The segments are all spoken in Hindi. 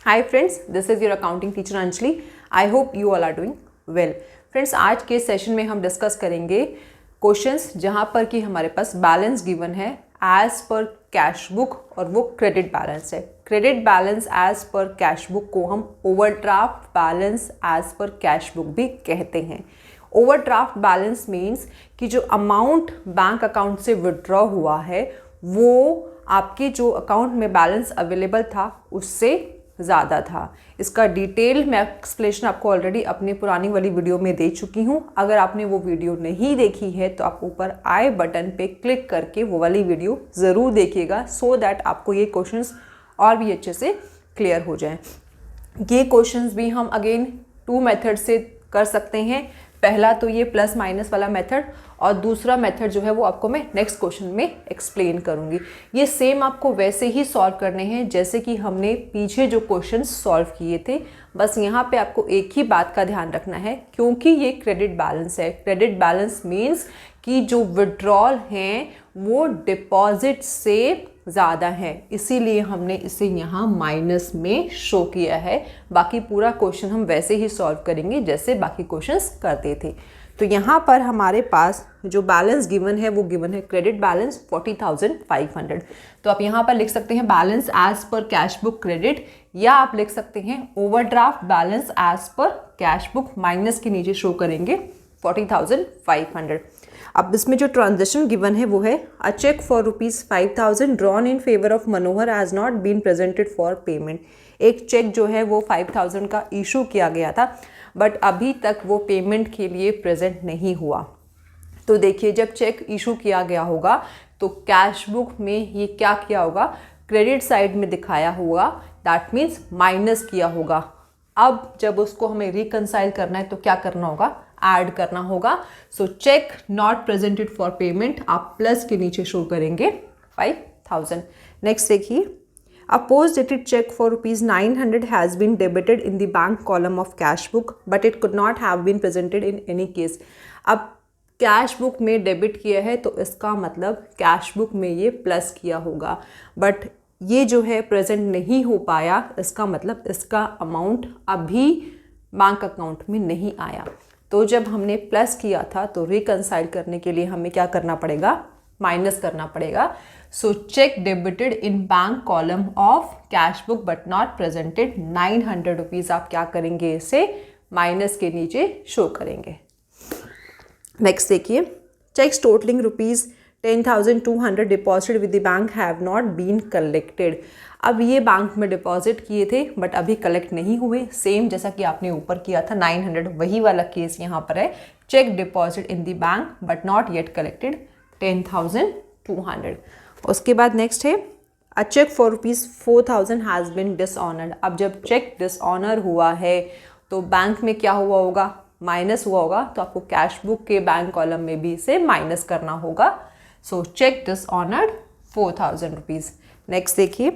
Hi friends, this is your accounting teacher Anjali. I hope you all are doing well. Friends, आज के सेशन में हम डिस्कस करेंगे क्वेश्चंस जहां पर कि हमारे पास बैलेंस गिवन है एज पर कैश बुक और वो क्रेडिट बैलेंस है। Credit balance as per cash book को हम overdraft balance as per cash book भी कहते हैं। ओवरड्राफ्ट बैलेंस मीन्स कि जो अमाउंट बैंक अकाउंट से विड्रॉ हुआ है वो आपके जो अकाउंट में बैलेंस अवेलेबल था उससे ज़्यादा था। इसका डिटेल मैं एक्सप्लेनेशन आपको ऑलरेडी अपनी पुरानी वाली वीडियो में दे चुकी हूँ। अगर आपने वो वीडियो नहीं देखी है तो आप ऊपर आई बटन पे क्लिक करके वो वाली वीडियो ज़रूर देखिएगा, सो दैट आपको ये क्वेश्चंस और भी अच्छे से क्लियर हो जाएं। ये क्वेश्चंस भी हम अगेन 2 मेथड से कर सकते हैं। पहला तो ये प्लस माइनस वाला मेथड और दूसरा मेथड जो है वो आपको मैं नेक्स्ट क्वेश्चन में एक्सप्लेन करूंगी। ये सेम आपको वैसे ही सॉल्व करने हैं जैसे कि हमने पीछे जो क्वेश्चंस सॉल्व किए थे। बस यहाँ पे आपको एक ही बात का ध्यान रखना है, क्योंकि ये क्रेडिट बैलेंस है। क्रेडिट बैलेंस मीन्स कि जो विड्रॉल हैं वो डिपॉजिट से ज़्यादा है, इसीलिए हमने इसे यहाँ माइनस में शो किया है। बाकी पूरा क्वेश्चन हम वैसे ही सॉल्व करेंगे जैसे बाकी क्वेश्चंस करते थे। तो यहाँ पर हमारे पास जो बैलेंस गिवन है वो गिवन है क्रेडिट बैलेंस 40,500। तो आप यहाँ पर लिख सकते हैं balance as per cash book credit, या आप लिख सकते हैं overdraft balance as per cash book, minus के नीचे शो करेंगे 40,500। अब इसमें जो ट्रांजेक्शन गिवन है वो है a cheque for ₹5,000 drawn in favour of Manohar has not been presented for payment. एक चेक जो है वो 5,000 का इशू किया गया था, बट अभी तक वो पेमेंट के लिए प्रेजेंट नहीं हुआ। तो देखिए, जब चेक इशू किया गया होगा तो कैश बुक में ये क्या किया होगा, क्रेडिट साइड में दिखाया होगा, दैट मीन्स माइनस किया होगा। अब जब उसको हमें रिकंसाइल करना है तो क्या करना होगा, ऐड करना होगा। So cheque not presented for payment आप प्लस के नीचे शो करेंगे 5,000। नेक्स्ट देखिए, a post dated check for ₹900 has been debited in the bank column of cash book but it could not have been presented in any case। अब कैश बुक में डेबिट किया है तो इसका मतलब कैश बुक में ये प्लस किया होगा, बट ये जो है प्रेजेंट नहीं हो पाया, इसका मतलब इसका अमाउंट अभी बैंक अकाउंट में नहीं आया। तो जब हमने प्लस किया था तो रिकंसाइल करने के लिए हमें क्या करना पड़ेगा, माइनस करना पड़ेगा। So cheque debited in bank column of cash book but not presented ₹900 आप क्या करेंगे, इसे माइनस के नीचे शो करेंगे। नेक्स्ट देखिए, cheques totalling ₹10,200 deposited with the bank have not been collected. अब ये बैंक में डिपॉजिट किए थे बट अभी कलेक्ट नहीं हुए, सेम जैसा कि आपने ऊपर किया था 900, वही वाला केस यहाँ पर है। Cheque deposit in the bank but not yet collected 10,200। उसके बाद नेक्स्ट है a cheque for ₹4,000 has been dishonoured. अब जब चेक डिसऑनर हुआ है तो बैंक में क्या हुआ होगा, माइनस हुआ होगा, तो आपको कैश बुक के बैंक कॉलम में भी इसे माइनस करना होगा। So check dishonoured ₹4,000। नेक्स्ट देखिए,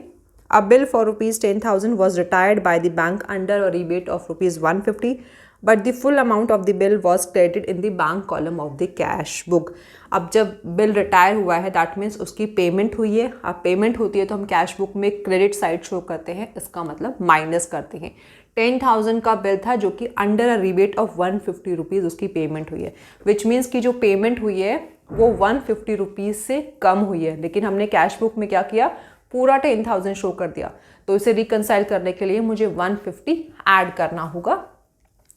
अ bill for ₹10,000 was retired by the bank under a rebate of ₹150 but the full amount of the bill was credited in the bank column of the cash book. अब जब बिल रिटायर हुआ है दैट मीन्स उसकी पेमेंट हुई है। अब पेमेंट होती है तो हम कैश बुक में क्रेडिट साइड शो करते हैं, इसका मतलब माइनस करते हैं। 10,000 का बिल था जो कि अंडर अ रिबेट ऑफ ₹150 उसकी पेमेंट हुई है, विच मीन्स कि जो पेमेंट हुई है वो ₹150 से कम हुई है, लेकिन हमने कैश बुक में क्या किया, पूरा 10,000 शो कर दिया। तो इसे रिकंसाइल करने के लिए मुझे 150 ऐड करना होगा।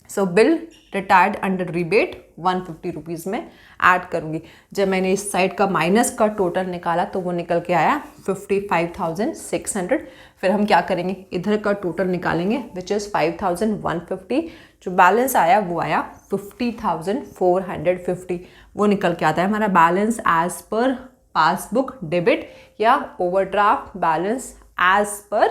सो बिल रिटायर्ड अंडर रिबेट ₹150 में ऐड करूँगी। जब मैंने इस साइड का माइनस का टोटल निकाला तो वो निकल के आया 55,600। फिर हम क्या करेंगे, इधर का टोटल निकालेंगे विच इज़ 5,150। जो बैलेंस आया वो आया 50,450। वो निकल के आता है हमारा balance as per passbook debit या overdraft balance as per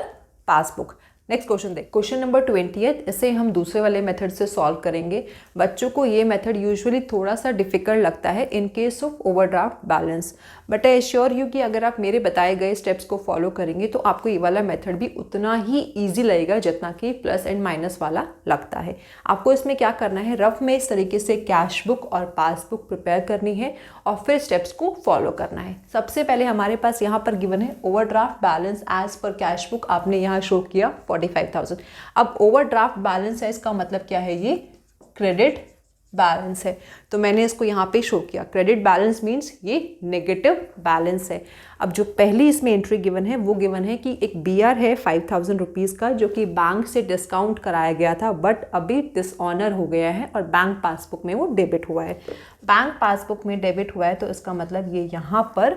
passbook. Next question देख, क्वेश्चन नंबर 20। इसे हम दूसरे वाले मेथड से सॉल्व करेंगे। बच्चों को ये मेथड यूजुअली थोड़ा सा डिफिकल्ट लगता है in case of overdraft balance, but I assure you कि अगर आप मेरे बताए गए स्टेप्स को फॉलो करेंगे तो आपको ये वाला मेथड भी उतना ही ईजी लगेगा जितना कि प्लस एंड माइनस वाला लगता है। आपको इसमें क्या करना है, रफ में इस तरीके से कैश बुक और पासबुक प्रिपेयर करनी है और फिर स्टेप्स को फॉलो करना है। सबसे पहले हमारे पास यहाँ पर गिवन है overdraft balance as per cash book, आपने यहाँ शो किया 45,000। अब ओवरड्राफ्ट बैलेंस है, इसका मतलब क्या है, ये क्रेडिट बैलेंस है, तो मैंने इसको यहाँ पे शो किया। क्रेडिट बैलेंस मीन्स ये नेगेटिव बैलेंस है। अब जो पहली इसमें एंट्री गिवन है वो गिवन है कि एक BR है 5,000 रुपीज़ का, जो कि बैंक से डिस्काउंट कराया गया था बट अभी डिसऑनर हो गया है और बैंक पासबुक में वो डेबिट हुआ है। बैंक पासबुक में डेबिट हुआ है तो इसका मतलब ये यहाँ पर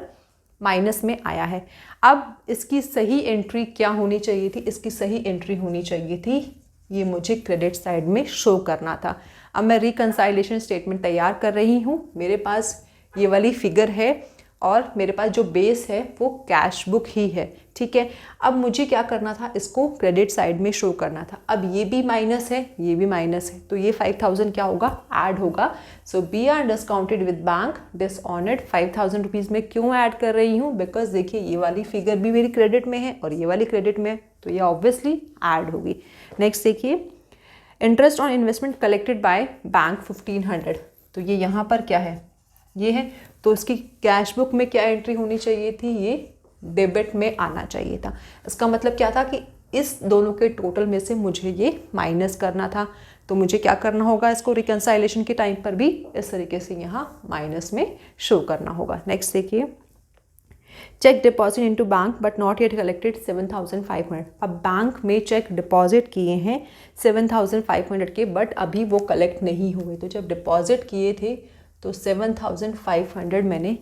माइनस में आया है। अब इसकी सही एंट्री क्या होनी चाहिए थी, इसकी सही एंट्री होनी चाहिए थी, ये मुझे क्रेडिट साइड में शो करना था। अब मैं रिकंसाइलेशन स्टेटमेंट तैयार कर रही हूँ, मेरे पास ये वाली फिगर है और मेरे पास जो बेस है वो कैश बुक ही है, ठीक है। अब मुझे क्या करना था, इसको क्रेडिट साइड में शो करना था। अब ये भी माइनस है, ये भी माइनस है, तो ये 5,000 क्या होगा, ऐड होगा। सो BR discounted with bank dishonoured 5,000 rupees में क्यों ऐड कर रही हूँ, बिकॉज देखिए ये वाली फिगर भी मेरी क्रेडिट में है और ये वाली क्रेडिट में है, तो ये ऑब्वियसली ऐड होगी। नेक्स्ट देखिए, interest on investment collected by bank 1,500, तो ये यहाँ पर क्या है, ये है, तो इसकी कैश बुक में क्या एंट्री होनी चाहिए थी, ये डेबिट में आना चाहिए था। इसका मतलब क्या था कि इस दोनों के टोटल में से मुझे ये माइनस करना था, तो मुझे क्या करना होगा, इसको रिकंसाइलेशन के टाइम पर भी इस तरीके से यहाँ माइनस में शो करना होगा। नेक्स्ट देखिए, cheque deposit into bank but not yet collected 7,500। अब बैंक में चेक डिपॉजिट किए हैं 7,500 के, बट अभी वो कलेक्ट नहीं हुए। तो जब डिपॉजिट किए थे तो 7,500 मैंने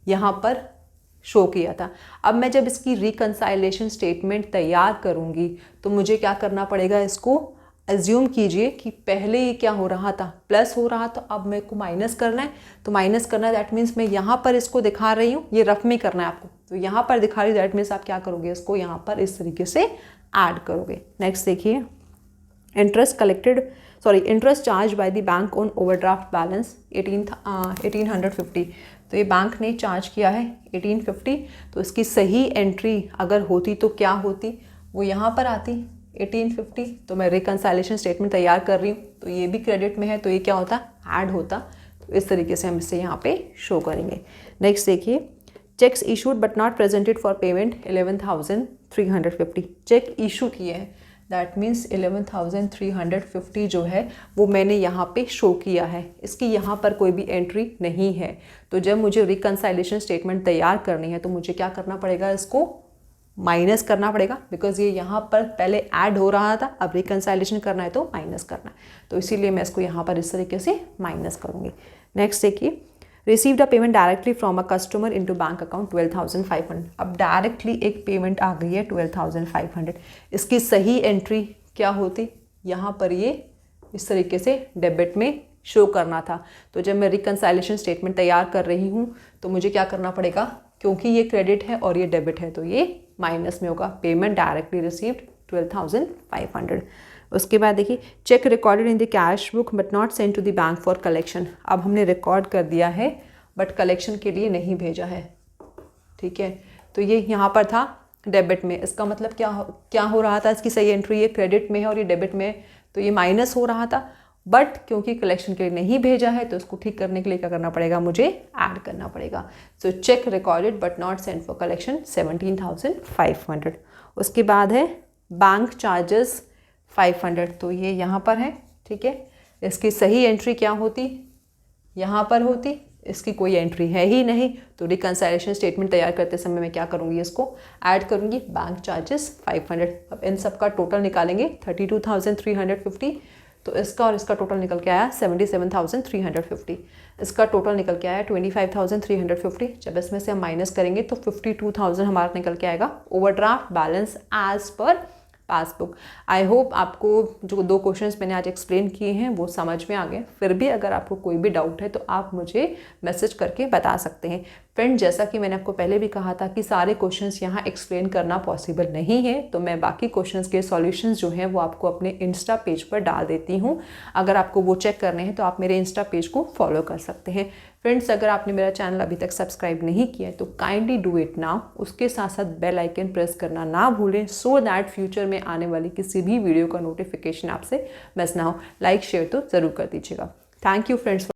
यहाँ पर शो किया था। अब मैं जब इसकी रिकंसाइलेशन स्टेटमेंट तैयार करूँगी तो मुझे क्या करना पड़ेगा, इसको एज्यूम कीजिए कि पहले ये क्या हो रहा था, प्लस हो रहा था, अब मेरे को माइनस करना है। तो माइनस करना है दैट मीन्स मैं यहाँ पर इसको दिखा रही हूँ, ये रफ में करना है आपको, तो यहाँ पर दिखा रही हूँ दैट मीन्स आप क्या करोगे, इसको यहाँ पर इस तरीके से ऐड करोगे। नेक्स्ट देखिए, interest charge by the bank on overdraft balance 1850, तो ये बैंक ने चार्ज किया है 1850, तो इसकी सही एंट्री अगर होती तो क्या होती, वो यहाँ पर आती 1850। तो मैं रिकंसाइलेशन स्टेटमेंट तैयार कर रही हूँ, तो ये भी क्रेडिट में है, तो ये क्या होता, ऐड होता। तो इस तरीके से हम इसे यहाँ पे शो करेंगे। नेक्स्ट देखिए, cheques issued but not presented for payment 11,350, cheque issue किए हैं दैट मीन्स 11,350 जो है वो मैंने यहाँ पे शो किया है, इसकी यहाँ पर कोई भी एंट्री नहीं है। तो जब मुझे रिकंसाइलेशन स्टेटमेंट तैयार करनी है तो मुझे क्या करना पड़ेगा, इसको माइनस करना पड़ेगा, बिकॉज ये यहाँ पर पहले ऐड हो रहा था, अब रिकंसाइलेशन करना है तो माइनस करना है, तो इसीलिए मैं इसको यहाँ पर इस तरीके से माइनस करूँगी। नेक्स्ट देखिए, received a payment directly from a customer into bank account 12,500, अब डायरेक्टली एक पेमेंट आ गई है 12,500, इसकी सही एंट्री क्या होती, यहाँ पर ये इस तरीके से डेबिट में शो करना था। तो जब मैं रिकंसाइलेशन स्टेटमेंट तैयार कर रही हूँ तो मुझे क्या करना पड़ेगा, क्योंकि ये क्रेडिट है और ये डेबिट है तो ये माइनस में होगा। Payment directly received 12,500। उसके बाद देखिए, cheque recorded in the cash book but not send to the bank for collection, अब हमने रिकॉर्ड कर दिया है बट कलेक्शन के लिए नहीं भेजा है, ठीक है। तो ये यहाँ पर था डेबिट में, इसका मतलब क्या हो रहा था, इसकी सही एंट्री ये क्रेडिट में है और ये डेबिट में है, तो ये माइनस हो रहा था, बट क्योंकि कलेक्शन के लिए नहीं भेजा है तो इसको ठीक करने के लिए क्या करना पड़ेगा, मुझे ऐड करना पड़ेगा। So cheque recorded but not send for collection 17,500। उसके बाद है बैंक चार्जेस 500, तो ये यहाँ पर है, ठीक है। इसकी सही एंट्री क्या होती, यहाँ पर होती, इसकी कोई एंट्री है ही नहीं, तो रिकंसाइलेशन स्टेटमेंट तैयार करते समय मैं क्या करूँगी, इसको ऐड करूँगी, बैंक चार्जेस 500। अब इन सब का टोटल निकालेंगे 32,350, तो इसका और इसका टोटल निकल के आया 77,350, इसका टोटल निकल के आया 25,350। जब इसमें से हम माइनस करेंगे तो 52,000 हमारा निकल के आएगा overdraft balance as per passbook. I hope आपको जो 2 क्वेश्चंस मैंने आज एक्सप्लेन किए हैं वो समझ में आ गए। फिर भी अगर आपको कोई भी डाउट है तो आप मुझे मैसेज करके बता सकते हैं। फ्रेंड, जैसा कि मैंने आपको पहले भी कहा था कि सारे क्वेश्चंस यहाँ एक्सप्लेन करना पॉसिबल नहीं है, तो मैं बाकी क्वेश्चंस के सॉल्यूशंस जो हैं वो आपको अपने इंस्टा पेज पर डाल देती हूँ। अगर आपको वो चेक करने हैं तो आप मेरे इंस्टा पेज को फॉलो कर सकते हैं। फ्रेंड्स, अगर आपने मेरा चैनल अभी तक सब्सक्राइब नहीं किया है तो काइंडली डू इट नाउ। उसके साथ साथ बेल आइकन प्रेस करना ना भूलें, सो दैट फ्यूचर में आने वाली किसी भी वीडियो का नोटिफिकेशन आपसे मिस ना हो। लाइक शेयर तो ज़रूर कर दीजिएगा। Thank you friends.